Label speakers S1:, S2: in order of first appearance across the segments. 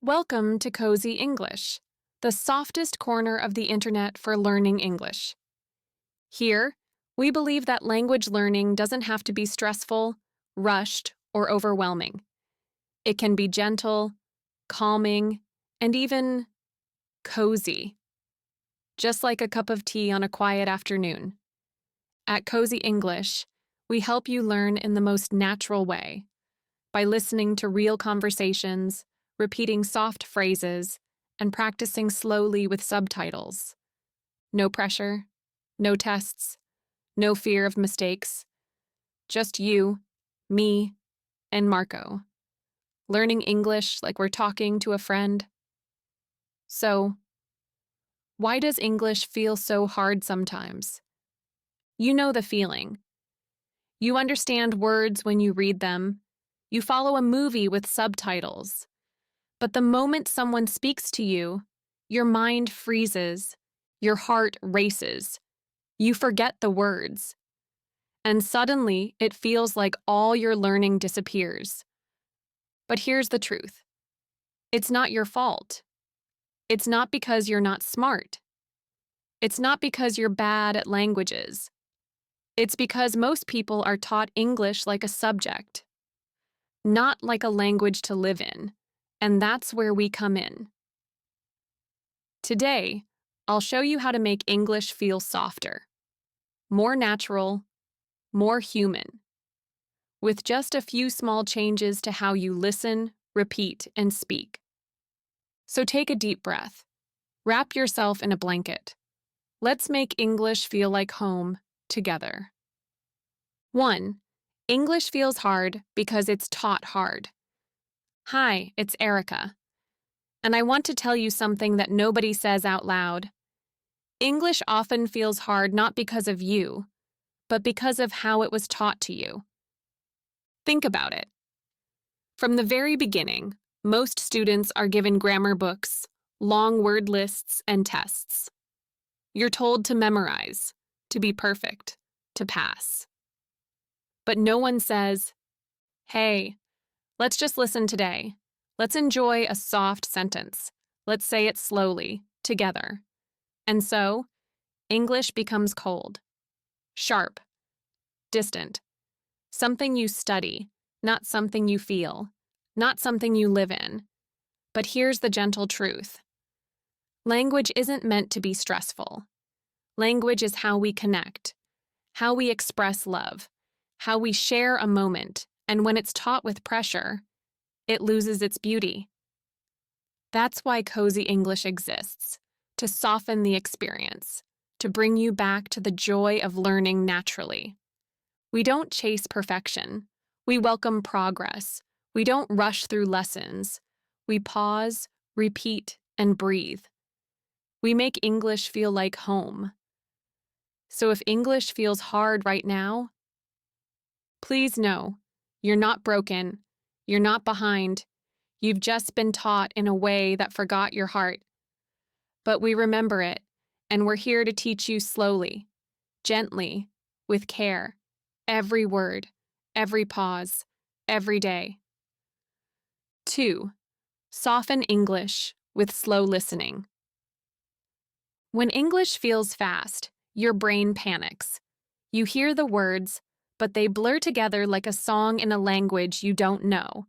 S1: Welcome to Cozy English, the softest corner of the internet for learning English. Here, we believe that language learning doesn't have to be stressful, rushed, or overwhelming. It can be gentle, calming, and even cozy, just like a cup of tea on a quiet afternoon. At Cozy English, we help you learn in the most natural way by listening to real conversations, repeating soft phrases, and practicing slowly with subtitles. No pressure, no tests, no fear of mistakes. Just you, me, and Marco. Learning English like we're talking to a friend. So, why does English feel so hard sometimes? You know the feeling. You understand words when you read them. You follow a movie with subtitles. But the moment someone speaks to you, your mind freezes, your heart races, you forget the words. And suddenly, it feels like all your learning disappears. But here's the truth. It's not your fault. It's not because you're not smart. It's not because you're bad at languages. It's because most people are taught English like a subject, not like a language to live in. And that's where we come in. Today, I'll show you how to make English feel softer, more natural, more human, with just a few small changes to how you listen, repeat, and speak. So take a deep breath. Wrap yourself in a blanket. Let's make English feel like home together. 1. English feels hard because it's taught hard. Hi, it's Erika. And I want to tell you something that nobody says out loud. English often feels hard not because of you, but because of how it was taught to you. Think about it. From the very beginning, most students are given grammar books, long word lists, and tests. You're told to memorize, to be perfect, to pass. But no one says, hey, let's just listen today. Let's enjoy a soft sentence. Let's say it slowly, together. And so, English becomes cold, sharp, distant, something you study, not something you feel, not something you live in. But here's the gentle truth. Language isn't meant to be stressful. Language is how we connect, how we express love, how we share a moment, and when it's taught with pressure, it loses its beauty. That's why Cozy English exists, to soften the experience, to bring you back to the joy of learning naturally. We don't chase perfection. We welcome progress. We don't rush through lessons. We pause, repeat, and breathe. We make English feel like home. So if English feels hard right now, please know you're not broken, you're not behind, you've just been taught in a way that forgot your heart. But we remember it, and we're here to teach you slowly, gently, with care, every word, every pause, every day. 2. Soften English with slow listening. When English feels fast, your brain panics. You hear the words, but they blur together like a song in a language you don't know.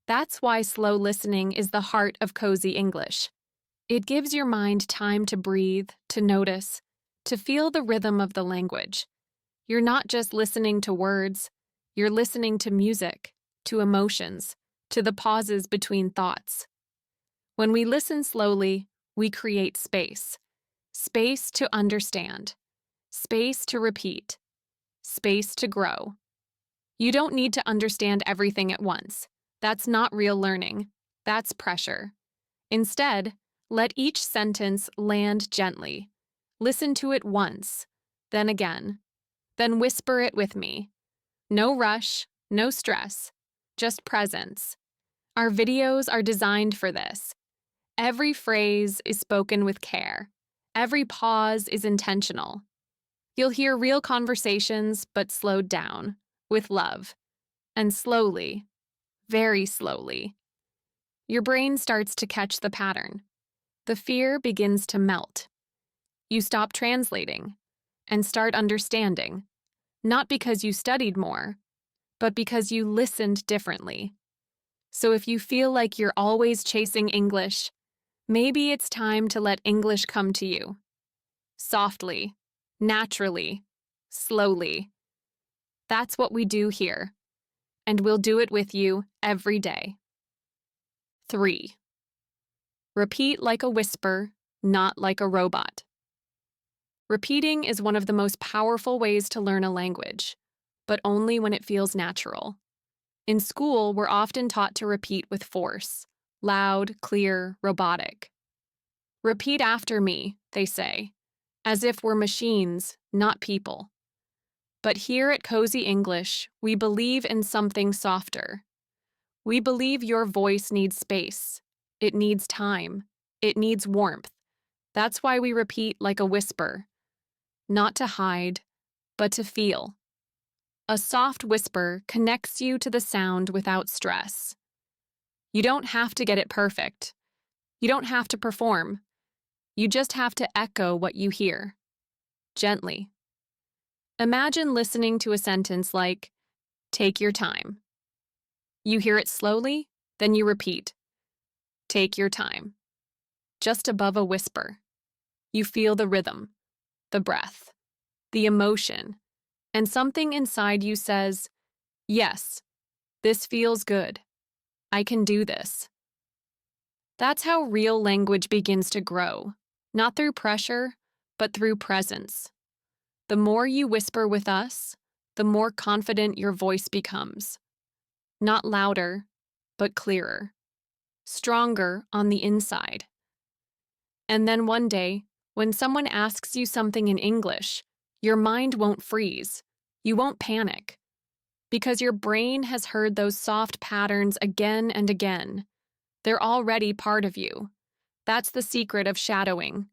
S1: That's why slow listening is the heart of Cozy English. It gives your mind time to breathe, to notice, to feel the rhythm of the language. You're not just listening to words, you're listening to music, to emotions, to the pauses between thoughts. When we listen slowly, we create space. Space to understand. Space to repeat. Space to grow. You don't need to understand everything at once. That's not real learning. That's pressure. Instead, let each sentence land gently. Listen to it once, then again. Then whisper it with me. No rush, no stress, just presence. Our videos are designed for this. Every phrase is spoken with care. Every pause is intentional. You'll hear real conversations, but slowed down, with love. And slowly, very slowly, Your brain starts to catch the pattern. The fear begins to melt. You stop translating and start understanding, not because you studied more, but because you listened differently. So if you feel like you're always chasing English, maybe it's time to let English come to you. Softly, naturally, slowly. That's what we do here, and we'll do it with you every day. 3. Repeat like a whisper, not like a robot. Repeating is one of the most powerful ways to learn a language, but only when it feels natural. In school, we're often taught to repeat with force, loud, clear, robotic. Repeat after me, they say, as if we're machines, not people. But here at Cozy English, we believe in something softer. We believe your voice needs space. It needs time. It needs warmth. That's why we repeat like a whisper, not to hide, but to feel. A soft whisper connects you to the sound without stress. You don't have to get it perfect. You don't have to perform. You just have to echo what you hear, gently. Imagine listening to a sentence like, "Take your time." You hear it slowly, then you repeat, "Take your time." Just above a whisper. You feel the rhythm, the breath, the emotion, and something inside you says, "Yes, this feels good. I can do this." That's how real language begins to grow, not through pressure, but through presence. The more you whisper with us, the more confident your voice becomes. Not louder, but clearer. Stronger on the inside. And then one day, when someone asks you something in English, your mind won't freeze. You won't panic. Because your brain has heard those soft patterns again and again. They're already part of you. That's the secret of shadowing.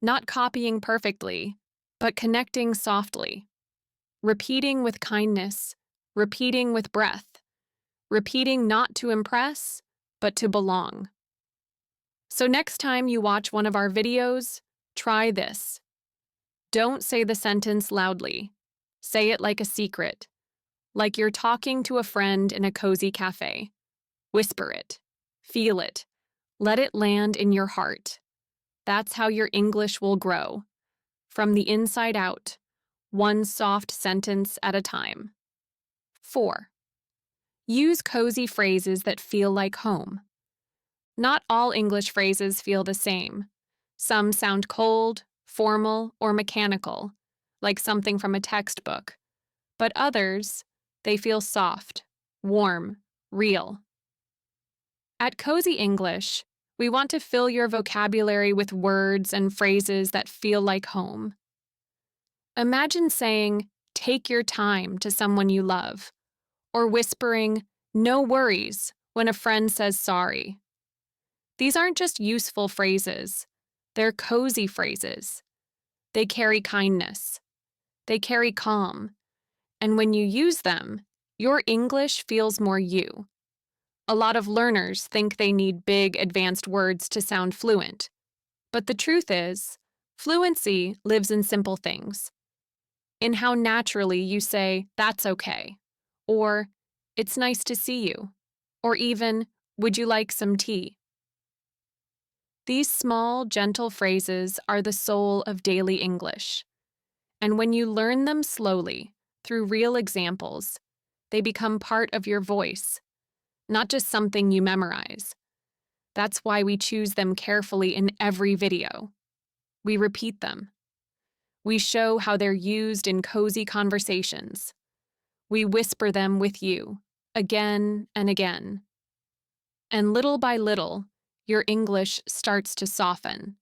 S1: Not copying perfectly, but connecting softly. Repeating with kindness. Repeating with breath. Repeating not to impress, but to belong. So next time you watch one of our videos, try this. Don't say the sentence loudly. Say it like a secret, like you're talking to a friend in a cozy cafe. Whisper it. Feel it. Let it land in your heart. That's how your English will grow. From the inside out, one soft sentence at a time. 4. Use cozy phrases that feel like home. Not all English phrases feel the same. Some sound cold, formal, or mechanical, like something from a textbook. But others, they feel soft, warm, real. At Cozy English, we want to fill your vocabulary with words and phrases that feel like home. Imagine saying, "Take your time" to someone you love, or whispering, "No worries" when a friend says sorry. These aren't just useful phrases, they're cozy phrases. They carry kindness. They carry calm. And when you use them, your English feels more you. A lot of learners think they need big, advanced words to sound fluent. But the truth is, fluency lives in simple things. In how naturally you say, "That's okay," or "It's nice to see you," or even, "Would you like some tea?" These small, gentle phrases are the soul of daily English. And when you learn them slowly, through real examples, they become part of your voice, not just something you memorize. That's why we choose them carefully in every video. We repeat them. We show how they're used in cozy conversations. We whisper them with you, again and again. And little by little, your English starts to soften,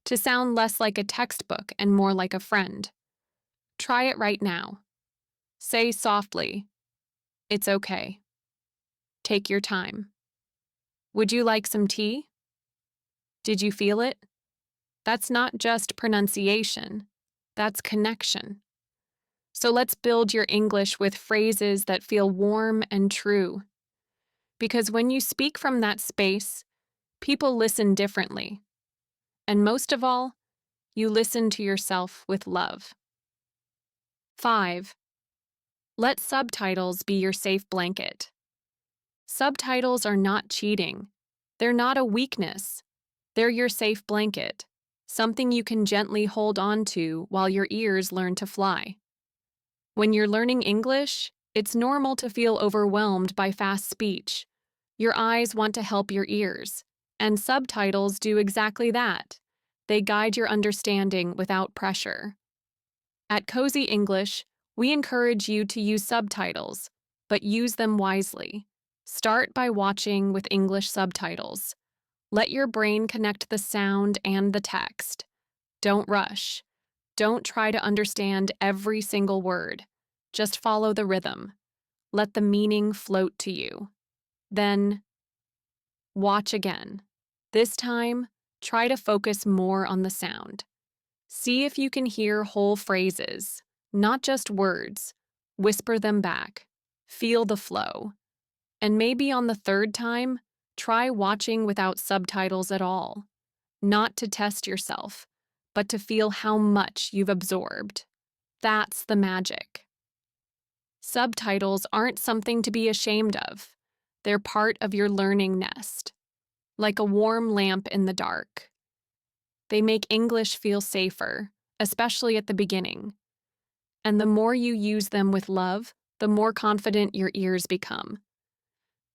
S1: to sound less like a textbook and more like a friend. Try it right now. Say softly, "It's okay." Take your time. Would you like some tea? Did you feel it? That's not just pronunciation, that's connection. So let's build your English with phrases that feel warm and true. Because when you speak from that space, people listen differently. And most of all, you listen to yourself with love. 5. Let subtitles be your safe blanket. Subtitles are not cheating. They're not a weakness. They're your safe blanket, something you can gently hold on to while your ears learn to fly. When you're learning English, it's normal to feel overwhelmed by fast speech. Your eyes want to help your ears, and subtitles do exactly that. They guide your understanding without pressure. At Cozy English, we encourage you to use subtitles, but use them wisely. Start by watching with English subtitles. Let your brain connect the sound and the text. Don't rush. Don't try to understand every single word. Just follow the rhythm. Let the meaning float to you. Then, watch again. This time, try to focus more on the sound. See if you can hear whole phrases, not just words. Whisper them back. Feel the flow. And maybe on the third time, try watching without subtitles at all. Not to test yourself, but to feel how much you've absorbed. That's the magic. Subtitles aren't something to be ashamed of. They're part of your learning nest, like a warm lamp in the dark. They make English feel safer, especially at the beginning. And the more you use them with love, the more confident your ears become.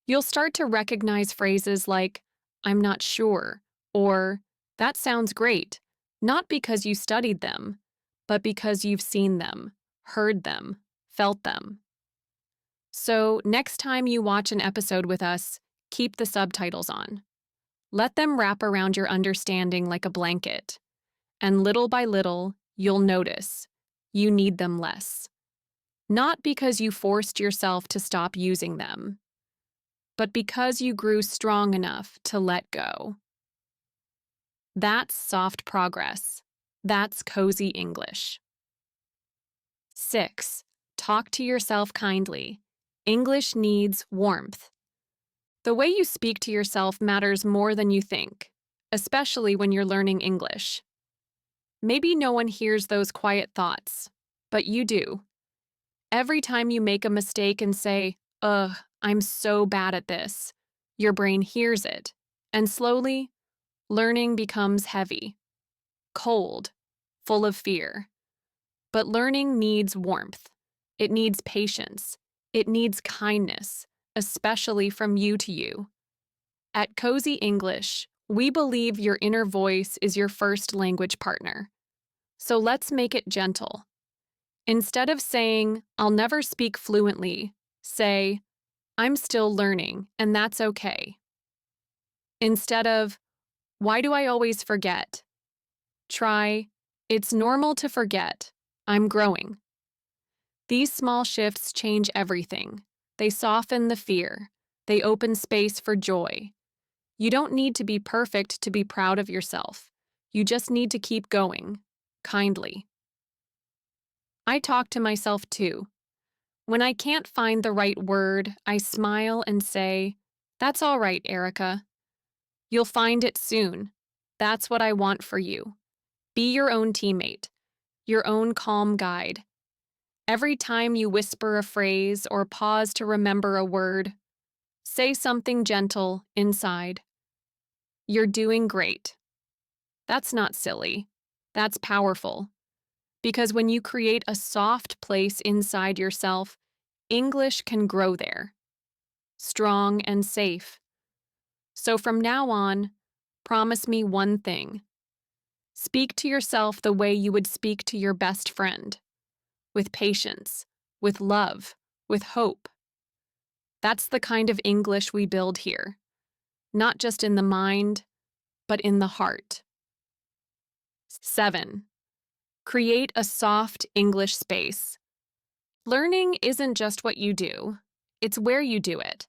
S1: You'll start to recognize phrases like, "I'm not sure," or "That sounds great," not because you studied them, but because you've seen them, heard them, felt them. So, next time you watch an episode with us, keep the subtitles on. Let them wrap around your understanding like a blanket. And little by little, you'll notice you need them less. Not because you forced yourself to stop using them, but because you grew strong enough to let go. That's soft progress. That's cozy English. 6. Talk to yourself kindly. English needs warmth. The way you speak to yourself matters more than you think, especially when you're learning English. Maybe no one hears those quiet thoughts, but you do. Every time you make a mistake and say, "Ugh, I'm so bad at this," your brain hears it, and slowly, learning becomes heavy, cold, full of fear. But learning needs warmth. It needs patience. It needs kindness, especially from you to you. At Cozy English, we believe your inner voice is your first language partner. So let's make it gentle. Instead of saying, "I'll never speak fluently," say, "I'm still learning, and that's okay." Instead of, "Why do I always forget?" try, "It's normal to forget. I'm growing." These small shifts change everything. They soften the fear. They open space for joy. You don't need to be perfect to be proud of yourself. You just need to keep going, kindly. I talk to myself too. When I can't find the right word, I smile and say, "That's all right, Erika. You'll find it soon. That's what I want for you." Be your own teammate, your own calm guide. Every time you whisper a phrase or pause to remember a word, say something gentle inside. "You're doing great." That's not silly. That's powerful. Because when you create a soft place inside yourself, English can grow there, strong and safe. So from now on, promise me one thing. Speak to yourself the way you would speak to your best friend, with patience, with love, with hope. That's the kind of English we build here, not just in the mind, but in the heart. 7. Create a soft English space. Learning isn't just what you do, it's where you do it.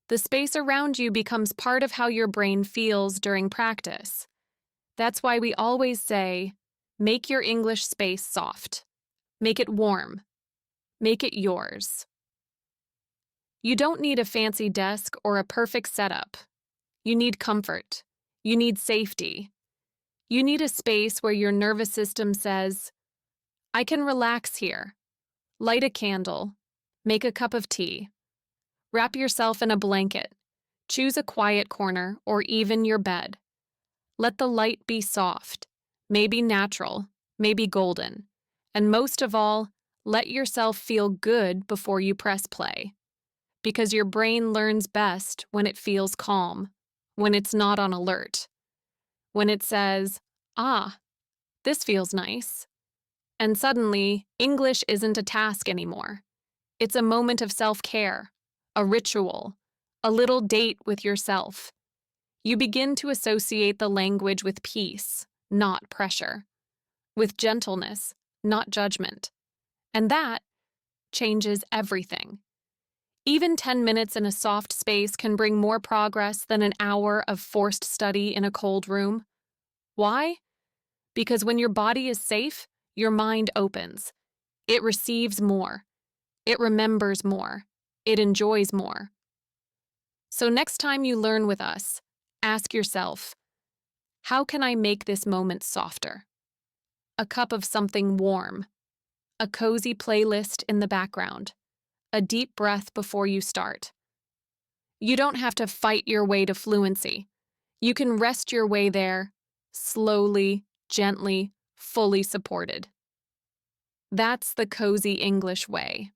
S1: The space around you becomes part of how your brain feels during practice. That's why we always say, make your English space soft. Make it warm. Make it yours. You don't need a fancy desk or a perfect setup. You need comfort. You need safety. You need a space where your nervous system says, I can relax here. Light a candle. Make a cup of tea. Wrap yourself in a blanket. Choose a quiet corner or even your bed. Let the light be soft, maybe natural, maybe golden. And most of all, let yourself feel good before you press play. Because your brain learns best when it feels calm, when it's not on alert, when it says, ah, this feels nice. And suddenly, English isn't a task anymore. It's a moment of self-care, a ritual, a little date with yourself. You begin to associate the language with peace, not pressure, with gentleness, not judgment. And that changes everything. Even 10 minutes in a soft space can bring more progress than an hour of forced study in a cold room. Why? Because when your body is safe, your mind opens. It receives more. It remembers more. It enjoys more. So next time you learn with us, ask yourself, how can I make this moment softer? A cup of something warm, a cozy playlist in the background, a deep breath before you start. You don't have to fight your way to fluency. You can rest your way there, slowly, gently, fully supported. That's the cozy English way.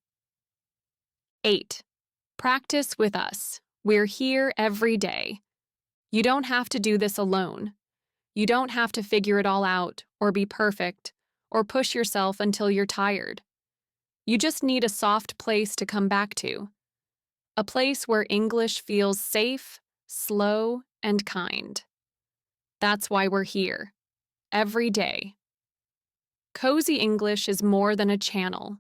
S1: 8. Practice with us. We're here every day. You don't have to do this alone. You don't have to figure it all out, or be perfect, or push yourself until you're tired. You just need a soft place to come back to. A place where English feels safe, slow, and kind. That's why we're here, every day. Cozy English is more than a channel.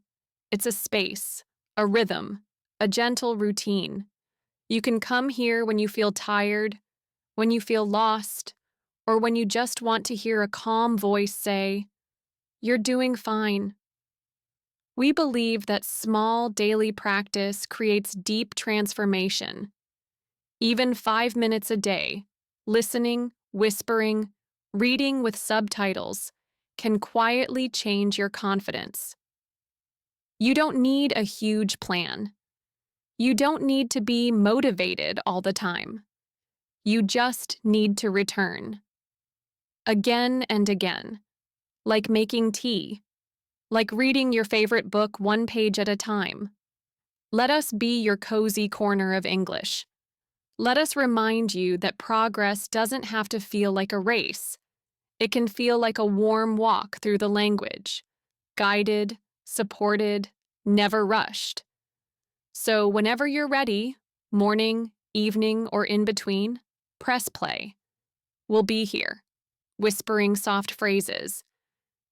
S1: It's a space, a rhythm, a gentle routine. You can come here when you feel tired, when you feel lost, or when you just want to hear a calm voice say, "You're doing fine." We believe that small daily practice creates deep transformation. Even 5 minutes a day, listening, whispering, reading with subtitles, can quietly change your confidence. You don't need a huge plan. You don't need to be motivated all the time. You just need to return. Again and again. Like making tea. Like reading your favorite book one page at a time. Let us be your cozy corner of English. Let us remind you that progress doesn't have to feel like a race. It can feel like a warm walk through the language. Guided, supported, never rushed. So whenever you're ready, morning, evening, or in between, press play. We'll be here, whispering soft phrases,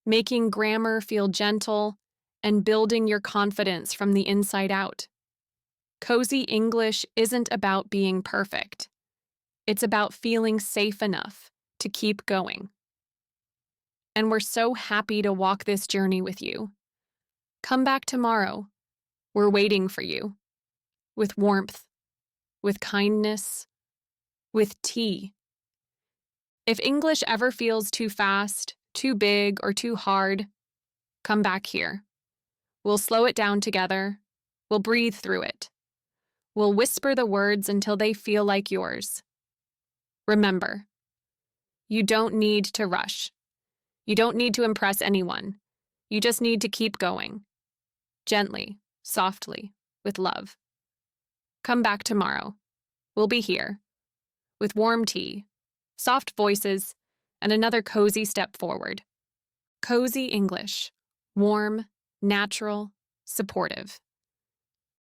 S1: making grammar feel gentle, and building your confidence from the inside out. Cozy English isn't about being perfect. It's about feeling safe enough to keep going. And we're so happy to walk this journey with you. Come back tomorrow. We're waiting for you. With warmth, with kindness, with tea. If English ever feels too fast, too big, or too hard, come back here. We'll slow it down together. We'll breathe through it. We'll whisper the words until they feel like yours. Remember, you don't need to rush. You don't need to impress anyone. You just need to keep going. Gently, softly, with love. Come back tomorrow. We'll be here. With warm tea, soft voices, and another cozy step forward. Cozy English. Warm, natural, supportive.